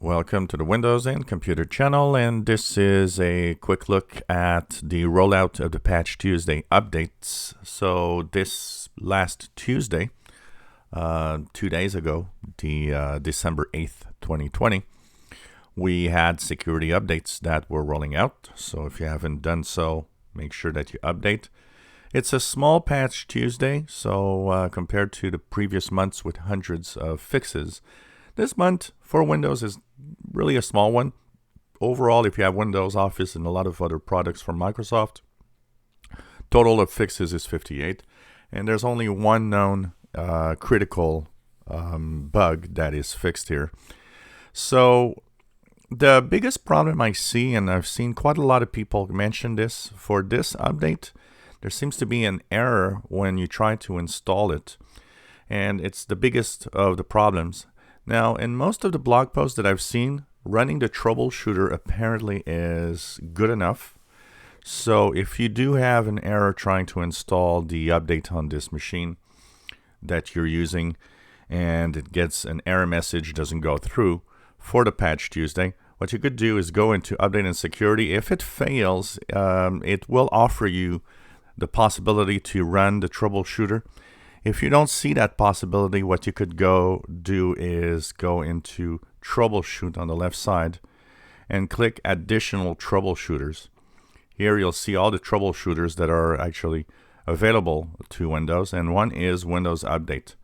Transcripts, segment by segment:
Welcome to the Windows and Computer channel, and this is a quick look at the rollout of the Patch Tuesday updates. So this last Tuesday, 2 days ago, the December 8th, 2020, we had security updates that were rolling out. So if you haven't done so, make sure that you update. It's a small Patch Tuesday, so compared to the previous months with hundreds of fixes, this month for Windows is really a small one. Overall, if you have Windows, Office, and a lot of other products from Microsoft, total of fixes is 58. And there's only one known critical bug that is fixed here. So the biggest problem I see, and I've seen quite a lot of people mention this, for this update, there seems to be an error when you try to install it. And it's the biggest of the problems. Now, in most of the blog posts that I've seen, running the troubleshooter apparently is good enough. So if you do have an error trying to install the update on this machine that you're using and it gets an error message, doesn't go through for the Patch Tuesday, what you could do is go into Update and Security. If it fails, it will offer you the possibility to run the troubleshooter. If you don't see that possibility, what you could go do is go into Troubleshoot on the left side and click Additional Troubleshooters. Here you'll see all the troubleshooters that are actually available to Windows, and one is Windows Update.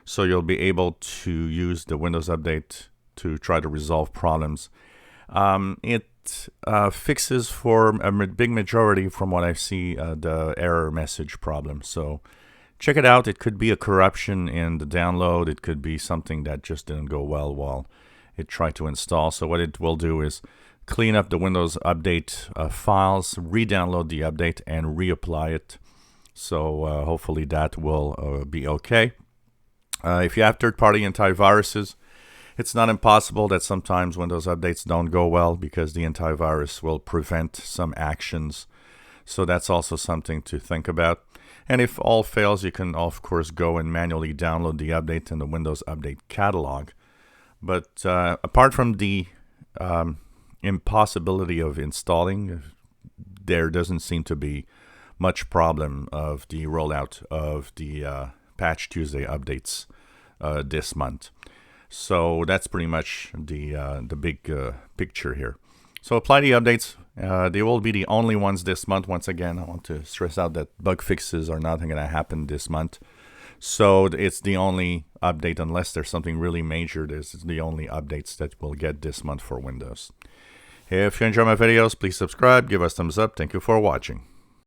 So you'll be able to use the Windows Update to try to resolve problems. It fixes for a big majority, from what I see, the error message problem. So check it out. It could be a corruption in the download. It could be something that just didn't go well while it tried to install. So what it will do is clean up the Windows Update files, re-download the update, and reapply it. So hopefully that will be okay. If you have third-party antiviruses, it's not impossible that sometimes Windows updates don't go well because the antivirus will prevent some actions. So that's also something to think about. And if all fails, you can, of course, go and manually download the update in the Windows Update catalog. But apart from the impossibility of installing, there doesn't seem to be much problem of the rollout of the Patch Tuesday updates this month. So that's pretty much the big picture here. So apply the updates. They will be the only ones this month. Once again, I want to stress out that bug fixes are not going to happen this month. So it's the only update, unless there's something really major. This is the only updates that we'll get this month for Windows. If you enjoy my videos, please subscribe, give us thumbs up. Thank you for watching.